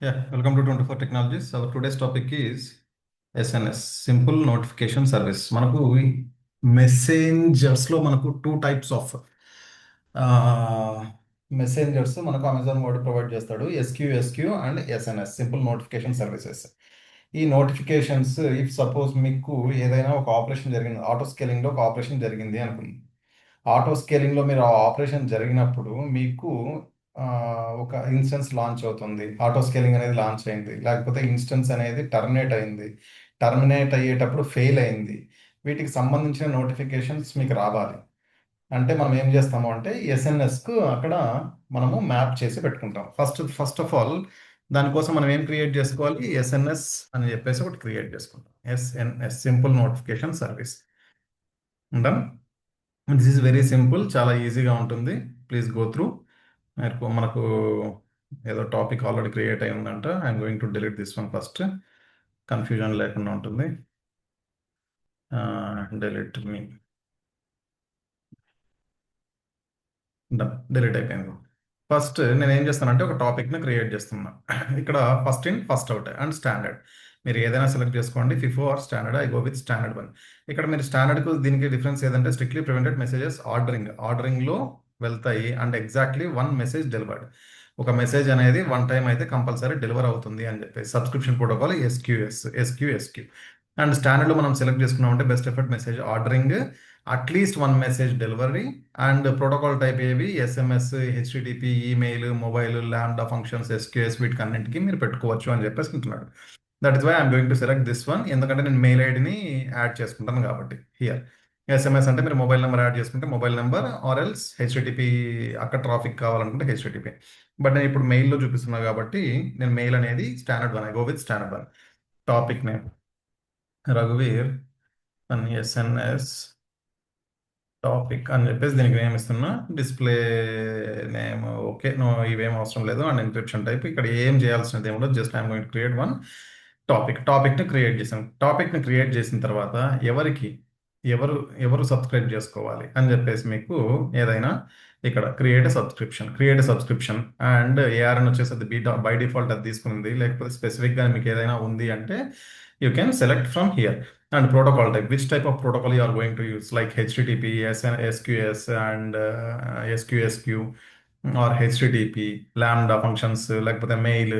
Yeah, welcome to 24 Technologies. Our today's topic is SNS, Simple Notification Service. మనకు మెసెంజర్స్లో మనకు two types of messengers మనకు Amazon word provide చేస్తాడు. SQ and SNS, simple notification services. ఈ notifications if suppose మీకు ఏదైనా ఒక operation జరిగింది, auto స్కేలింగ్లో ఒక ఆపరేషన్ జరిగింది అనుకుంది. ఆటో స్కేలింగ్లో మీరు ఆ ఆపరేషన్ జరిగినప్పుడు మీకు ఆ, ఒక ఇన్స్టెన్స్ లాంచ్ అవుతుంది. ఆటో స్కేలింగ్ అనేది లాంచ్ అయింది, లేకపోతే ఇన్స్టెన్స్ అనేది టర్మినేట్ అయింది, టర్మినేట్ అయ్యేటప్పుడు ఫెయిల్ అయింది. వీటికి సంబంధించిన నోటిఫికేషన్స్ మీకు రావాలి అంటే మనం ఏం చేస్తాము అంటే ఎస్ఎన్ఎస్కు అక్కడ మనము మ్యాప్ చేసి పెట్టుకుంటాం. ఫస్ట్ ఆఫ్ ఆల్ దానికోసం మనం ఏం క్రియేట్ చేసుకోవాలి? ఎస్ఎన్ఎస్ అని చెప్పేసి ఒకటి క్రియేట్ చేసుకుంటాం. SNS, simple notification service. ఉంటాం. దిస్ ఈజ్ వెరీ సింపుల్, చాలా ఈజీగా ఉంటుంది. Please go through. మనకు ఏదో టాపిక్ ఆల్రెడీ క్రియేట్ అయి ఉందంట. I'm going to delete this one first, confusion లేకుండా ఉంటుంది. డిలీట్ మీ, డిలీట్ అయిపోయింది. ఫస్ట్ నేను ఏం చేస్తానంటే ఒక టాపిక్ని క్రియేట్ చేస్తున్నా. ఇక్కడ first in first out and standard. మీరు ఏదైనా సెలెక్ట్ చేసుకోండి, FIFO or standard. I go with standard one. ఇక్కడ మీరు స్టాండర్డ్కు దీనికి డిఫరెన్స్ ఏదంటే స్ట్రిక్ట్లీ ప్రివెంటెడ్ మెసేజెస్ ఆర్డరింగ్లో వెళ్తాయి and exactly one message delivered. ఒక మెసేజ్ అనేది వన్ టైం అయితే కంపల్సరీ డెలివర్ అవుతుంది అని చెప్పేసి సబ్స్క్రిప్షన్ ప్రోటోకాల్ ఎస్క్యూ. అండ్ స్టాండర్డ్లో మనం సెలెక్ట్ చేసుకున్నామంటే best effort message ordering, at least one message delivery. And protocol type ఏవి? SMS, HTTP, email, mobile, lambda functions, SQS, వీటికి అన్నింటికి మీరు పెట్టుకోవచ్చు అని చెప్పేసి అంటున్నాడు. That is why I'm going to select this one, ఎందుకంటే నేను మెయిల్ ఐడిని యాడ్ చేసుకుంటాను కాబట్టి. హియర్ ఎస్ఎంఎస్ అంటే మీరు మొబైల్ నెంబర్ యాడ్ చేసుకుంటే mobile number, or else HTTP, అక్కడ ట్రాఫిక్ కావాలనుకుంటే హెచ్టిటిపి. బట్ నేను ఇప్పుడు మెయిల్లో చూపిస్తున్నా కాబట్టి నేను మెయిల్ అనేది standard one, I go with standard one. Topic name రఘువీర్ అని ఎస్ఎన్ఎస్ టాపిక్ అని చెప్పేసి దీనికి నేమ్ ఇస్తున్నా. డిస్ప్లే నేమ్ ఓకే, నో, ఇవేం అవసరం లేదు. అండ్ ఎన్క్రిప్షన్ టైప్ ఇక్కడ ఏం చేయాల్సినది ఏముండదు. Just I'm going to create one టాపిక్ని క్రియేట్ చేసాం. టాపిక్ని క్రియేట్ చేసిన తర్వాత ఎవరికి ఎవరు ఎవరు సబ్స్క్రైబ్ చేసుకోవాలి అని చెప్పేసి మీకు ఏదైనా ఇక్కడ క్రియేట్ సబ్స్క్రిప్షన్ అండ్ ఏఆర్ అని వచ్చేసి అది బై డిఫాల్ట్ అది తీసుకుంది. లేకపోతే స్పెసిఫిక్గా మీకు ఏదైనా ఉంది అంటే you can select from here. And protocol type, which type of protocol you are going to use, like HTTP, SQS, and SQSQ, or HTTP, lambda functions, లేకపోతే మెయిల్,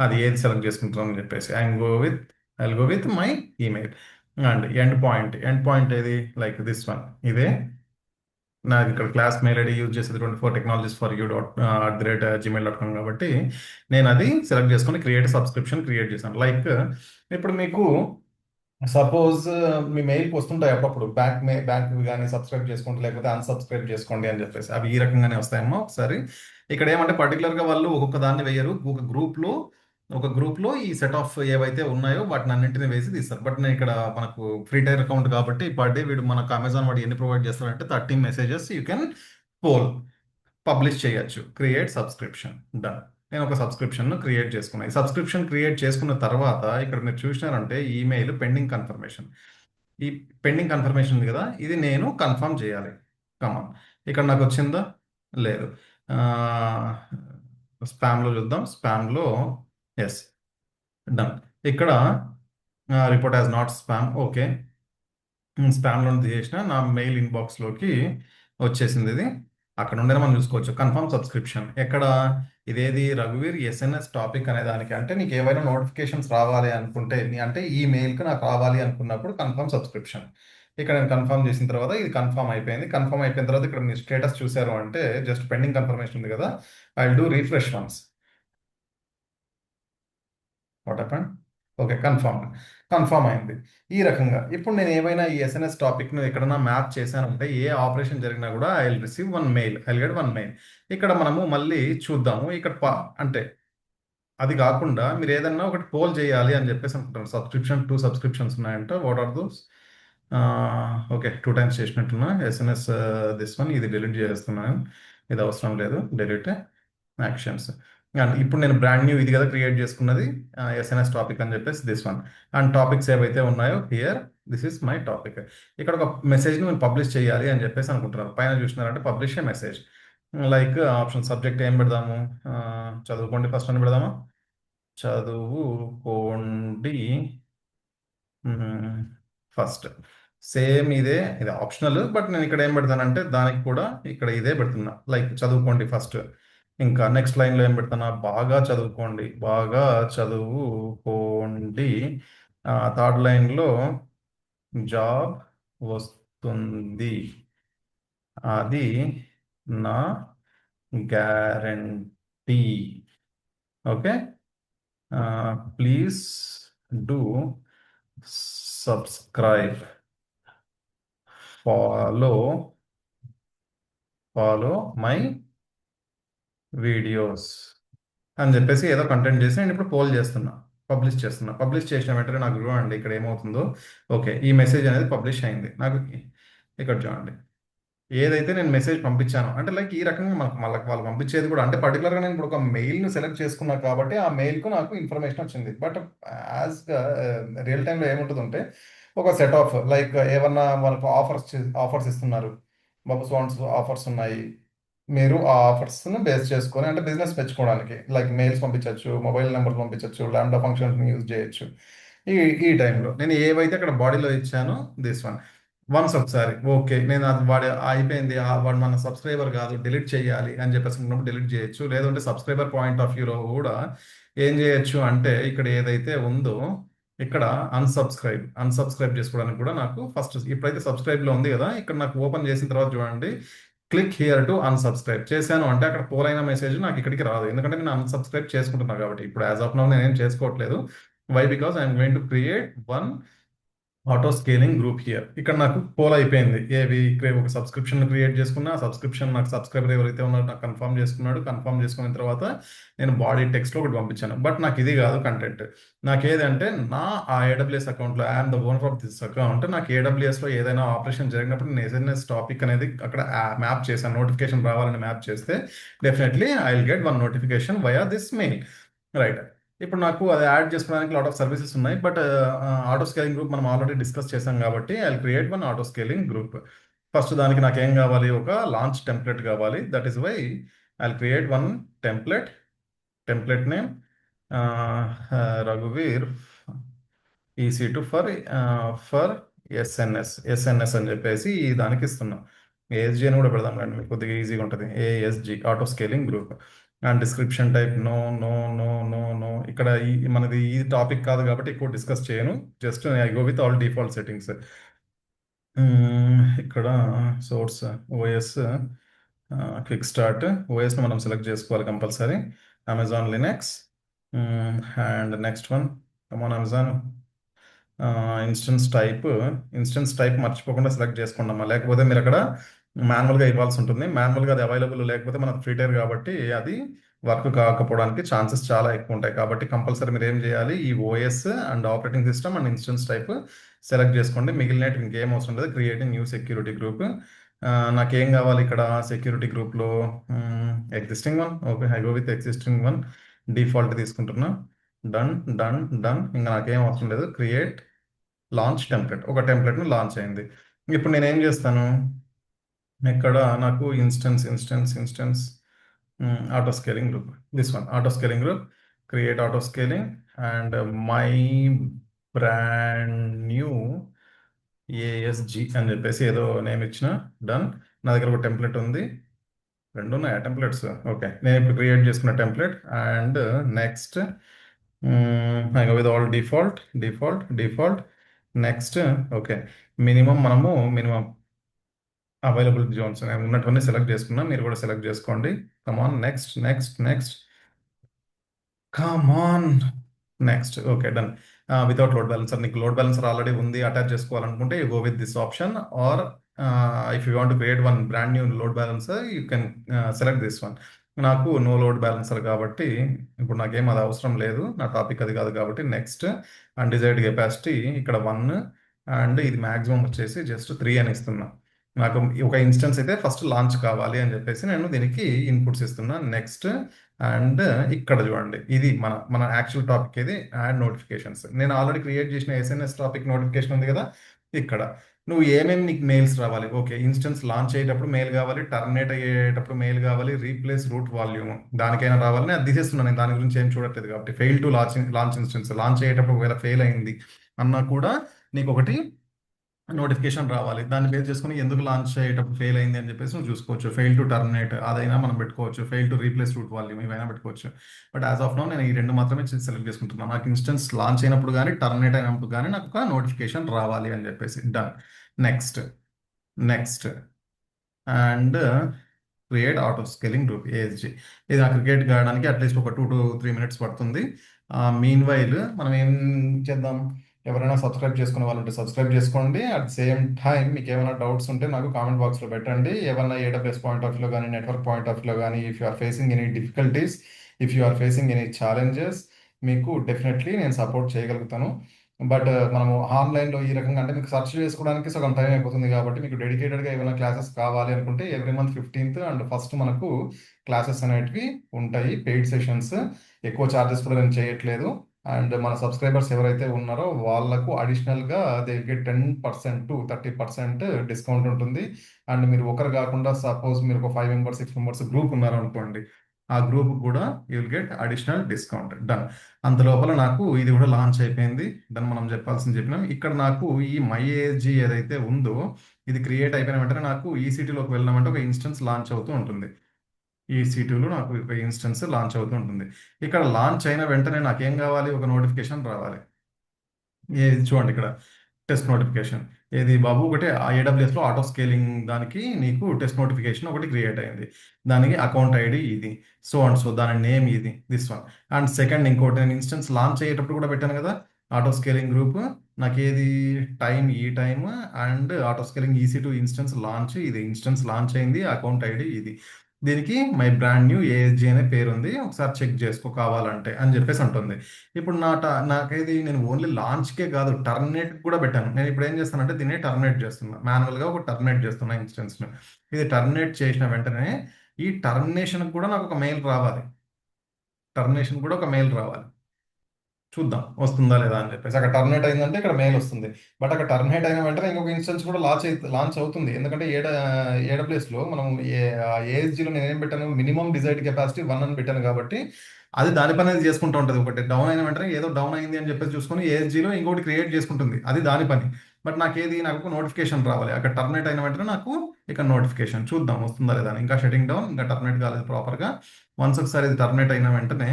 అది ఏది సెలెక్ట్ చేసుకుంటాం అని చెప్పేసి I go with my email. And end point ఏది? Like this one. ఇదే నాకు ఇక్కడ క్లాస్ మెయిల్ ఐడి యూజ్ చేసేది 24technologies4u@gmail.com కాబట్టి నేను అది సెలెక్ట్ చేసుకొని క్రియేట్ చేశాను. లైక్ ఇప్పుడు మీకు సపోజ్ మీ మెయిల్కి వస్తుంటాయి అప్పుడప్పుడు బ్యాంక్ కానీ సబ్స్క్రైబ్ చేసుకోండి, లేకపోతే అన్సబ్స్క్రైబ్ చేసుకోండి అని చెప్పేసి అవి ఈ రకంగానే వస్తాయమ్మా. ఒకసారి ఇక్కడ ఏమంటే పర్టికులర్గా వాళ్ళు ఒక్కొక్క దాన్ని వేయరు. ఒక గ్రూప్లో ఈ సెట్ ఆఫ్ ఏవైతే ఉన్నాయో వాటిని అన్నింటినీ వేసి తీస్తారు. బట్ నేను ఇక్కడ మనకు ఫ్రీ టైర్ అకౌంట్ కాబట్టి పర్ డే వీడు మనకు అమెజాన్ వాడు ఎన్ని ప్రొవైడ్ చేస్తాడంటే 30 messages you can poll publish చేయొచ్చు. Create subscription, done. నేను ఒక సబ్స్క్రిప్షన్ను క్రియేట్ చేసుకున్నాను. ఈ సబ్స్క్రిప్షన్ క్రియేట్ చేసుకున్న తర్వాత ఇక్కడ మీరు చూసినారంటే ఈమెయిల్ పెండింగ్ కన్ఫర్మేషన్. ఈ పెండింగ్ కన్ఫర్మేషన్ ఉంది కదా, ఇది నేను కన్ఫర్మ్ చేయాలి. కమాన్, ఇక్కడ నాకు వచ్చిందా? లేదు. స్పామ్లో చూద్దాం. స్పామ్లో ఎస్, డన్. ఇక్కడ report as not spam, okay. స్పామ్లో తీసేసిన నా మెయిల్ ఇన్బాక్స్లోకి వచ్చేసింది. ఇది అక్కడ ఉండేది మనం చూసుకోవచ్చు. కన్ఫర్మ్ సబ్స్క్రిప్షన్ ఎక్కడ? ఇదేది? రఘువీర్ ఎస్ఎన్ఎస్ టాపిక్ అనే దానికి. అంటే నీకు ఏవైనా నోటిఫికేషన్స్ రావాలి అనుకుంటే అంటే ఈ మెయిల్కి నాకు రావాలి అనుకున్నప్పుడు కన్ఫర్మ్ సబ్స్క్రిప్షన్. ఇక్కడ నేను కన్ఫర్మ్ చేసిన తర్వాత ఇది కన్ఫర్మ్ అయిపోయింది. కన్ఫర్మ్ అయిపోయిన తర్వాత ఇక్కడ మీరు స్టేటస్ చూసారు అంటే జస్ట్ పెండింగ్ కన్ఫర్మేషన్ ఉంది కదా, I will do refresh once. What happened? Okay, confirm అయింది. ఈ రకంగా ఇప్పుడు నేను ఏమైనా ఈ ఎస్ఎన్ఎస్ టాపిక్ను ఎక్కడన్నా మ్యాప్ చేశానంటే ఏ ఆపరేషన్ జరిగినా కూడా I will receive one mail, I will get one mail. ఇక్కడ మనము మళ్ళీ చూద్దాము. ఇక్కడ అంటే అది కాకుండా మీరు ఏదన్నా ఒకటి పోల్ చేయాలి అని చెప్పేసి అనుకుంటారు. టూ సబ్స్క్రిప్షన్స్ ఉన్నాయంట. What are those? Okay, 2 times చేసినట్టున్నా. ఎస్ఎన్ఎస్ దిస్ వన్, ఇది డిలీట్ చేస్తున్నాను, ఇది అవసరం లేదు, డిలీట్ యాక్షన్స్. అండ్ ఇప్పుడు నేను బ్రాండ్ న్యూ ఇది కదా క్రియేట్ చేసుకున్నది, ఎస్ఎన్ఎస్ టాపిక్ అని చెప్పేసి దిస్ వన్. అండ్ టాపిక్స్ ఏవైతే ఉన్నాయో here, this is my topic. ఇక్కడ ఒక మెసేజ్ని నేను పబ్లిష్ చేయాలి అని చెప్పేసి అనుకుంటున్నారు. పైన చూసినారంటే పబ్లిష్ ఏ మెసేజ్. లైక్ ఆప్షన్ సబ్జెక్ట్ ఏం పెడదాము? చదువుకోండి ఫస్ట్ అని పెడదామా? చదువుకోండి ఫస్ట్. సేమ్ ఇదే, ఇది ఆప్షనల్, బట్ నేను ఇక్కడ ఏం పెడతానంటే దానికి కూడా ఇక్కడ ఇదే పెడుతున్నా, లైక్ చదువుకోండి ఫస్ట్. ఇంకా నెక్స్ట్ లైన్లో ఏం పెడతానా, బాగా చదువుకోండి, బాగా చదువుకోండి. థర్డ్ లైన్లో జాబ్ వస్తుంది, అది నా guarantee. Okay. Please do subscribe, follow follow my videos అని చెప్పేసి ఏదో కంటెంట్ చేసి నేను ఇప్పుడు పోల్ చేస్తున్నా, పబ్లిష్ చేస్తున్నా. పబ్లిష్ చేసిన వెంటనే నాకు చూడండి ఇక్కడ ఏమవుతుందో. ఓకే, ఈ మెసేజ్ అనేది పబ్లిష్ అయింది నాకు. ఇక్కడ చూడండి, ఏదైతే నేను మెసేజ్ పంపించానో, అంటే లైక్ ఈ రకంగా మనకు మళ్ళీ వాళ్ళు పంపించేది కూడా, అంటే పర్టికులర్గా నేను ఇప్పుడు ఒక మెయిల్ని సెలెక్ట్ చేసుకున్నా కాబట్టి ఆ మెయిల్కు నాకు ఇన్ఫర్మేషన్ వచ్చింది. బట్ యాజ్ రియల్ టైంలో ఏముంటుందంటే ఒక సెట్ ఆఫ్ లైక్ ఏమన్నా వాళ్ళకు ఆఫర్స్ ఇస్తున్నారు, బాబు సోన్స్ ఆఫర్స్ ఉన్నాయి, మీరు ఆ ఆఫర్స్ను బేస్ చేసుకొని అంటే బిజినెస్ పెంచుకోవడానికి లైక్ మెయిల్స్ పంపించవచ్చు, మొబైల్ నెంబర్ పంపించవచ్చు, ల్యాండా ఫంక్షన్స్ని యూజ్ చేయొచ్చు. ఈ ఈ టైంలో నేను ఏవైతే అక్కడ బాడీలో ఇచ్చానో దిస్ వన్, వన్స్ ఒకసారి ఓకే నేను అది వాడి అయిపోయింది, వాడు మన సబ్స్క్రైబర్ కాదు డిలీట్ చేయాలి అని చెప్పేసి అనుకున్నప్పుడు డిలీట్ చేయొచ్చు. లేదంటే సబ్స్క్రైబర్ పాయింట్ ఆఫ్ వ్యూలో కూడా ఏం చేయొచ్చు అంటే ఇక్కడ ఏదైతే ఉందో ఇక్కడ అన్సబ్స్క్రైబ్ చేసుకోవడానికి కూడా నాకు ఫస్ట్ ఇప్పుడైతే సబ్స్క్రైబ్లో ఉంది కదా, ఇక్కడ నాకు ఓపెన్ చేసిన తర్వాత చూడండి, క్లిక్ హియర్ టు అన్సబ్స్క్రైబ్ చేశాను అంటే అక్కడ పోలైన మెసేజ్ నాకు ఇక్కడికి రాదు, ఎందుకంటే నేను అన్సబ్స్క్రైబ్ చేసుకుంటున్నాను కాబట్టి. ఇప్పుడు యాజ్ ఆఫ్ నౌ నేనేం చేసుకోవట్లేదు. Why? Because I'm going to create one auto scaling group here. ఇక్కడ నాకు పోల్ అయిపోయింది, ఏవి ఒక సబ్స్క్రిప్షన్ క్రియేట్ చేసుకున్నా, ఆ సబ్స్క్రిప్షన్ నాకు సబ్స్క్రైబర్ ఎవరైతే ఉన్నారో నాకు కన్ఫర్మ్ చేసుకున్నాడు. కన్ఫర్మ్ చేసుకున్న తర్వాత నేను బాడీ టెక్స్ట్లో ఒకటి పంపించాను. బట్ నాకు ఇది కాదు కంటెంట్, నాకు ఏదంటే నా ఆ ఏడబ్ల్యూఎస్ అకౌంట్లో I'm the owner of this account, నాకు ఏడబ్ల్యూఎస్లో ఏదైనా ఆపరేషన్ జరిగినప్పుడు నేను ఎస్ఎన్ఎస్ టాపిక్ అనేది అక్కడ మ్యాప్ చేశాను, నోటిఫికేషన్ రావాలని మ్యాప్ చేస్తే definitely I will get one notification via this mail. Right. ఇప్పుడు నాకు అది యాడ్ చేసుకోవడానికి లాట్ ఆఫ్ సర్వీసెస్ ఉన్నాయి, బట్ ఆటో స్కేలింగ్ గ్రూప్ మనం ఆల్రెడీ డిస్కస్ చేసాం కాబట్టి I create one auto scaling group. First దానికి నాకు ఏం కావాలి, ఒక లాంచ్ టెంప్లెట్ కావాలి. That is why I create one template. Template name రఘువీర్ EC2 ఫర్ ఎస్ఎన్ఎస్ అని చెప్పేసి దానికి ఇస్తున్నాం. ఏఎస్జి అని కూడా పెడదాం కండి, మీకు కొద్దిగా ఈజీగా ఉంటుంది. ASG auto scaling group. And description type no no no no no. ఇక్కడ మనది ఈ టాపిక్ కాదు కాబట్టి ఎక్కువ డిస్కస్ చేయను, just I go with all default settings. ఇక్కడ సోర్స్ ఓఎస్, క్విక్ స్టార్ట్. ఓఎస్ని మనం సెలెక్ట్ చేసుకోవాలి compulsory. Amazon Linux. And next one come on Amazon. Instance type మర్చిపోకుండా సెలెక్ట్ చేసుకున్నామా, లేకపోతే మీరు అక్కడ మాన్యువల్గా ఇవ్వాల్సి ఉంటుంది. మాన్యువల్గా అది అవైలబుల్ లేకపోతే మనకు ఫ్రీ టైర్ కాబట్టి అది వర్క్ కాకపోవడానికి ఛాన్సెస్ చాలా ఎక్కువ ఉంటాయి. కాబట్టి కంపల్సరీ మీరు ఏం చేయాలి, ఈ OS and operating system and instance type select చేసుకోండి. మిగిలినట్టు ఇంకేం అవసరం లేదు. Creating new security group. నాకేం కావాలి ఇక్కడ సెక్యూరిటీ గ్రూప్లో, existing one. Okay, I go with existing one, default తీసుకుంటున్నా. Done done done. ఇంకా నాకేం అవసరం లేదు. క్రియేట్ లాంచ్ టెంప్లెట్, ఒక టెంప్లెట్ను లాంచ్ అయింది. ఇప్పుడు నేను ఏం చేస్తాను, ఇక్కడ నాకు instance auto scaling group, this one auto scaling group. Create auto scaling and my brand new ఏఎస్జి అని చెప్పేసి ఏదో నేమ్ ఇచ్చిన. డన్. నా దగ్గర ఒక టెంప్లెట్ ఉంది, రెండు ఉన్నాయా టెంప్లెట్స్? ఓకే, నేను ఇప్పుడు క్రియేట్ చేసుకున్న template. And next with all default. Next okay, minimum available zones నేను ఉన్నటువంటి సెలెక్ట్ చేసుకున్నా, మీరు కూడా సెలెక్ట్ చేసుకోండి. Come on next come on next. Okay, done. Without load balancer, నీకు లోడ్ బ్యాలెన్సర్ ఆల్రెడీ ఉంది, అటాచ్ చేసుకోవాలనుకుంటే you go with this option. Or if you want create one brand new load balancer you can select this one. నాకు no load balancer కాబట్టి ఇప్పుడు నాకేం అది అవసరం లేదు, నా టాపిక్ అది కాదు కాబట్టి. నెక్స్ట్. అన్డిజైర్డ్ కెపాసిటీ ఇక్కడ 1, అండ్ ఇది మ్యాక్సిమం వచ్చేసి జస్ట్ 3 అని ఇస్తున్నా. నాకు ఒక ఇన్స్టెన్స్ అయితే ఫస్ట్ లాంచ్ కావాలి అని చెప్పేసి నేను దీనికి ఇన్పుట్స్ ఇస్తున్నా. నెక్స్ట్. అండ్ ఇక్కడ చూడండి, ఇది మన మన యాక్చువల్ టాపిక్, ఇది యాడ్ నోటిఫికేషన్స్. నేను ఆల్రెడీ క్రియేట్ చేసిన ఎస్ఎన్ఎస్ టాపిక్ నోటిఫికేషన్ ఉంది కదా ఇక్కడ. నువ్వు ఏమేమి నీకు మెయిల్స్ రావాలి, ఓకే, ఇన్స్టెన్స్ లాంచ్ అయ్యేటప్పుడు మెయిల్ కావాలి, టర్మినేట్ అయ్యేటప్పుడు మెయిల్ కావాలి, రీప్లేస్ రూట్ వాల్యూమ్ దానికైనా రావాలి. నేను అది తీసేస్తున్నాను, నేను దాని గురించి ఏం చూడట్లేదు కాబట్టి. Fail to launch instance launch అయ్యేటప్పుడు ఒకవేళ ఫెయిల్ అయింది అన్నా కూడా నీకు ఒకటి నోటిఫికేషన్ రావాలి. దాన్ని బేస్ చేసుకుని ఎందుకు లాంచ్ అయ్యేటప్పుడు ఫెయిల్ అయింది అని చెప్పేసి నువ్వు చూసుకోవచ్చు. ఫెయిల్ టు టర్మినేట్ అదైనా మనం పెట్టుకోవచ్చు, fail to replace root volume ఇవైనా పెట్టుకోవచ్చు. బట్ యాజ్ ఆఫ్ నౌ నేను ఈ రెండు మాత్రమే సెలెక్ట్ చేసుకుంటున్నాను. నాకు ఇన్స్టెన్స్ లాంచ్ అయినప్పుడు కానీ టర్మినేట్ అయినప్పుడు కానీ నాకు ఒక నోటిఫికేషన్ రావాలి అని చెప్పేసి. Done. Next. Next. And create auto scaling group ఏఎస్జి. ఇది నాకు క్రియేట్ కావడానికి అట్లీస్ట్ ఒక 2 to 3 minutes పడుతుంది. మీన్ వైల్ మనం ఏం చేద్దాం, ఎవరైనా సబ్స్క్రైబ్ చేసుకునే వాళ్ళు ఉంటే సబ్స్క్రైబ్ చేసుకోండి. అట్ ద సేమ్ టైం మీకు ఏమైనా డౌట్స్ ఉంటే నాకు కామెంట్ బాక్స్లో పెట్టండి. ఏమైనా ఏడబ్ల్యూఎస్ పాయింట్ ఆఫ్ వ్యూలో కానీ, నెట్వర్క్ పాయింట్ ఆఫ్ వ్యూలో కానీ, if you are facing any difficulties, if you are facing any challenges, మీకు డెఫినెట్లీ నేను సపోర్ట్ చేయగలుగుతాను. బట్ మనము ఆన్లైన్లో ఈ రకంగా అంటే మీకు సెర్చ్ చేసుకోవడానికి సగం టైం అయిపోతుంది కాబట్టి, మీకు డెడికేటెడ్గా ఏమైనా క్లాసెస్ కావాలి అనుకుంటే every month 15th and first మనకు క్లాసెస్ అనేటివి ఉంటాయి, పెయిడ్ సెషన్స్. ఎక్కువ ఛార్జెస్ కూడా నేను చేయట్లేదు. అండ్ మన సబ్స్క్రైబర్స్ ఎవరైతే ఉన్నారో వాళ్ళకు అడిషనల్గా దే గెట్ 10% to 30% డిస్కౌంట్ ఉంటుంది. అండ్ మీరు ఒకరు కాకుండా సపోజ్ మీరు ఒక 5 members 6 members గ్రూప్ ఉన్నారనుకోండి, ఆ గ్రూప్ కూడా you will get additional discount. Done. అంత లోపల నాకు ఇది కూడా లాంచ్ అయిపోయింది. దాన్ని మనం చెప్పాల్సింది చెప్పినాం. ఇక్కడ నాకు ఈ MyASG ఏదైతే ఉందో ఇది క్రియేట్ అయిపోయిన వెంటనే నాకు ఈసీటీలోకి వెళ్ళినామంటే ఒక ఇన్స్టెన్స్ లాంచ్ అవుతూ ఉంటుంది. ఈసీటీలో నాకు ఒక ఇన్స్టెన్స్ లాంచ్ అవుతూ ఉంటుంది. ఇక్కడ లాంచ్ అయిన వెంటనే నాకేం కావాలి, ఒక నోటిఫికేషన్ రావాలి. ఏది చూడండి ఇక్కడ, టెస్ట్ నోటిఫికేషన్. ఏది బాబు, ఒకటి ఏడబ్ల్యూఎస్లో ఆటో స్కేలింగ్ దానికి నీకు టెస్ట్ నోటిఫికేషన్ ఒకటి క్రియేట్ అయింది. దానికి అకౌంట్ ఐడి ఇది, సో అండ్ సో దాని నేమ్ ఇది, దిస్ వన్. అండ్ సెకండ్ ఇంకోటి నేను ఇన్స్టెన్స్ లాంచ్ అయ్యేటప్పుడు కూడా పెట్టాను కదా ఆటో స్కేలింగ్ గ్రూప్. నాకు ఏది టైం, ఈ time, and auto scaling EC2 instance launch, ఇది ఇన్స్టెన్స్ లాంచ్ అయింది, అకౌంట్ ఐడి ఇది. దీనికి మై బ్రాండ్ న్యూ ఏఎస్జి అనే పేరు ఉంది, ఒకసారి చెక్ చేసుకో కావాలంటే అని చెప్పేసి ఉంటుంది. ఇప్పుడు నాకైతే నేను ఓన్లీ లాంచ్కే కాదు టర్మినేట్ కూడా పెట్టాను. నేను ఇప్పుడు ఏం చేస్తానంటే దీన్ని టర్మినేట్ చేస్తున్నా, మాన్యువల్గా ఒక టర్మినేట్ చేస్తున్నా ఇన్స్టెన్స్ను. ఇది టర్మినేట్ చేసిన వెంటనే ఈ టర్మినేషన్ కూడా నాకు ఒక మెయిల్ రావాలి. టర్మినేషన్ కూడా ఒక మెయిల్ రావాలి. చూద్దాం వస్తుందా లేదా అని చెప్పేసి. అక్కడ టర్మినేట్ అయిందంటే ఇక్కడ మెయిల్ వస్తుంది. బట్ అక్కడ టర్మినేట్ అయిన వెంటనే ఇంకొక ఇన్స్టెన్స్ కూడా లాంచ్ అవుతుంది. ఎందుకంటే ఏడబ్ల్యూఎస్లో మనం ఏఎస్జిలో నేను ఏం పెట్టాను, మినిమం డిజైర్డ్ కెపాసిటీ 1 అని పెట్టాను కాబట్టి అది దాని పని అది చేసుకుంటూ ఉంటుంది. ఒకటి డౌన్ అయిన వెంటనే ఏదో డౌన్ అయింది అని చెప్పేసి చూసుకొని ఏఎస్జిలో ఇంకోటి క్రియేట్ చేసుకుంటుంది, అది దాని పని. బట్ నాకు నోటిఫికేషన్ రావాలి. అక్కడ టర్మినేట్ అయిన వెంటనే నాకు ఇక్కడ నోటిఫికేషన్. చూద్దాం వస్తుందా లేదా అని. ఇంకా షటింగ్ డౌన్, ఇంకా టర్మినేట్ కాలేదు ప్రాపర్గా. వన్స్ ఒకసారి ఇది టర్మినేట్ అయిన వెంటనే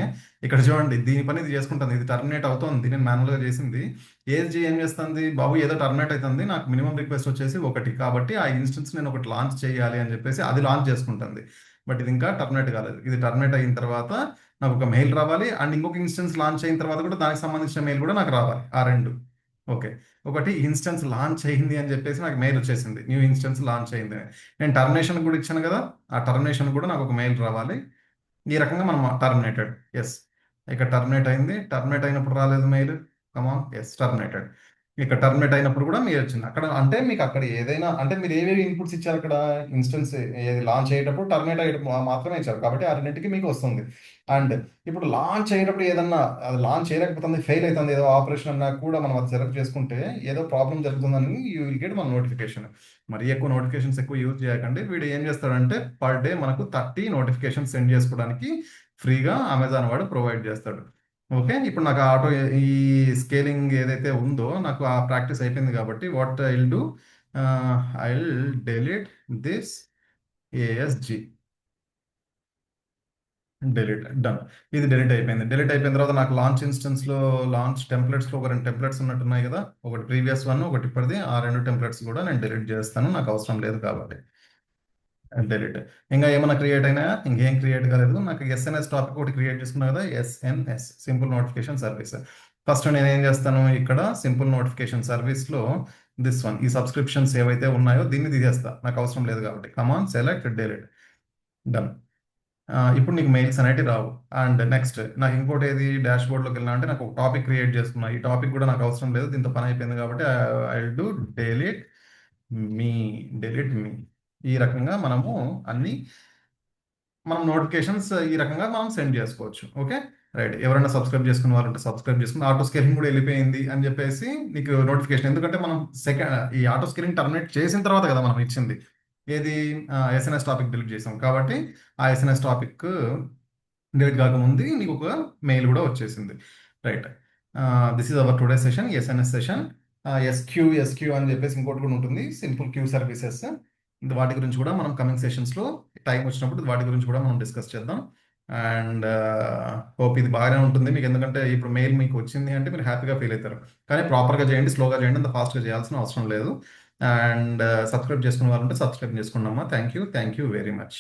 ఇక్కడ చూడండి దీని పని ఇది చేసుకుంటుంది. ఇది టర్మినేట్ అవుతుంది, నేను మాన్యువల్గా చేసింది. ఏఎస్జి ఏం చేస్తుంది, బాబు ఏదో టర్మినేట్ అవుతుంది, నాకు మినిమం రిక్వెస్ట్ వచ్చేసి 1 కాబట్టి ఆ ఇన్స్టెన్స్ నేను ఒకటి లాంచ్ చేయాలి అని చెప్పేసి అది లాంచ్ చేసుకుంటుంది. బట్ ఇది ఇంకా టర్మినేట్ కాలేదు. ఇది టర్మినేట్ అయిన తర్వాత నాకు ఒక మెయిల్ రావాలి, అండ్ ఇంకొక ఇన్స్టెన్స్ లాంచ్ అయిన తర్వాత కూడా దానికి సంబంధించిన మెయిల్ కూడా నాకు రావాలి. ఆ రెండు. ఓకే. ఒకటి ఇన్స్టెన్స్ లాంచ్ అయింది అని చెప్పేసి నాకు మెయిల్ వచ్చేసింది, న్యూ ఇన్స్టెన్స్ లాంచ్ అయింది అని. నేను టర్మినేషన్ కూడా ఇచ్చాను కదా, ఆ టర్మినేషన్ కూడా నాకు ఒక మెయిల్ రావాలి. ఈ రకంగా మనం టర్మినేటెడ్, ఎస్. ఇక టర్మినేట్ అయింది. టర్మినేట్ అయినప్పుడు రాలేదు మెయిల్, కమాన్, ఎస్ టర్మినేటెడ్. ఇక టర్మినేట్ అయినప్పుడు కూడా మెయిల్ వచ్చింది. అక్కడ అంటే మీకు అక్కడ ఏదైనా అంటే మీరు ఏవేవి ఇన్పుట్స్ ఇచ్చారు అక్కడ, ఇన్స్టెన్స్ ఏది లాంచ్ అయ్యేటప్పుడు టర్మినేట్ అయ్యేటప్పుడు మాత్రమే ఇచ్చారు కాబట్టి ఆ రెండింటికి మీకు వస్తుంది. అండ్ ఇప్పుడు లాంచ్ అయ్యేటప్పుడు ఏదన్నా అది లాంచ్ చేయలేకపోతుంది, ఫెయిల్ అవుతుంది, ఏదో ఆపరేషన్ అన్నా కూడా మనం అది సెలెక్ట్ చేసుకుంటే ఏదో ప్రాబ్లం జరుగుతుందని యూ విల్ గెట్ మన నోటిఫికేషన్. మరి ఎక్కువ నోటిఫికేషన్స్ ఎక్కువ యూజ్ చేయకండి. వీడు ఏం చేస్తాడంటే పర్ డే మనకు 30 నోటిఫికేషన్ సెండ్ చేసుకోవడానికి ఫ్రీగా అమెజాన్ వాడు ప్రొవైడ్ చేస్తాడు. ఓకే. ఇప్పుడు నాకు ఆటో ఈ స్కేలింగ్ ఏదైతే ఉందో నాకు ఆ ప్రాక్టీస్ అయిపోయింది కాబట్టి what I will do, I will delete this ఏఎస్జి. Delete. Done. ఇది డెలీట్ అయిపోయింది. డెలీట్ అయిపోయిన తర్వాత నాకు లాంచ్ ఇన్స్టెన్స్లో లాంచ్ టెంప్లెట్స్లో ఒక 2 టెంప్లెట్స్ ఉన్నట్టున్నాయి కదా, ఒకటి ప్రీవియస్ వన్, ఒకటి ఇప్పటిది. ఆ 2 టెంప్లెట్స్ కూడా నేను డెలీట్ చేస్తాను, నాకు అవసరం లేదు కాబట్టి. డెలీట్. ఇంకా ఏమైనా క్రియేట్ అయినా, ఇంకేం క్రియేట్ కాలేదు. నాకు ఎస్ఎన్ఎస్ టాపిక్ ఒకటి క్రియేట్ చేసుకున్నా కదా, SNS simple notification service. First నేను ఏం చేస్తాను, ఇక్కడ సింపుల్ నోటిఫికేషన్ సర్వీస్లో దిస్ వన్, ఈ సబ్స్క్రిప్షన్స్ ఏవైతే ఉన్నాయో దీన్ని తీసేస్తా, నాకు అవసరం లేదు కాబట్టి. కమాన్ సెలెక్ట్ డెలీట్. డన్. ఇప్పుడు నీకు మెయిల్స్ అనేవి రావు. అండ్ నెక్స్ట్ నాకు ఇంకోటి ఏది డాష్ బోర్డ్లోకి వెళ్ళినా అంటే నాకు ఒక టాపిక్ క్రియేట్ చేసుకున్నా, ఈ టాపిక్ కూడా నాకు అవసరం లేదు, దీంతో పని అయిపోయింది కాబట్టి I will do delete me. Delete me. ఈ రకంగా మనము అన్ని మనం నోటిఫికేషన్స్ ఈ రకంగా మనం సెండ్ చేసుకోవచ్చు. ఓకే. రైట్. ఎవరైనా సబ్స్క్రైబ్ చేసుకున్న వాళ్ళు ఉంటే సబ్స్క్రైబ్ చేసుకుని ఆటో స్కేలింగ్ కూడా వెళ్ళిపోయింది అని చెప్పేసి నీకు నోటిఫికేషన్. ఎందుకంటే మనం ఈ ఆటో స్కేలింగ్ టర్మినేట్ చేసిన తర్వాత కదా మనం ఇచ్చింది ఏది, ఎస్ఎన్ఎస్ టాపిక్ డిలీట్ చేసాం కాబట్టి ఆ ఎస్ఎన్ఎస్ టాపిక్ డిలీట్ కాకముందు నీకు ఒక మెయిల్ కూడా వచ్చేసింది. Right. This is our today session, SNS session. SQ అని చెప్పేసి ఇంకోటి కూడా ఉంటుంది, సింపుల్ క్యూ సర్వీసెస్. వాటి గురించి కూడా మనం కమింగ్ సెషన్స్లో టైం వచ్చినప్పుడు వాటి గురించి కూడా మనం డిస్కస్ చేద్దాం. అండ్ హోప్ ఇది బాగానే ఉంటుంది మీకు, ఎందుకంటే ఇప్పుడు మెయిల్ మీకు వచ్చింది అంటే మీరు హ్యాపీగా ఫీల్ అవుతారు. కానీ ప్రాపర్గా చేయండి, స్లోగా చేయండి, అంత ఫాస్ట్గా చేయాల్సిన అవసరం లేదు. అండ్ సబ్స్క్రైబ్ చేసుకున్న వాళ్ళు ఉంటే సబ్స్క్రైబ్ చేసుకున్నామా. Thank you very much.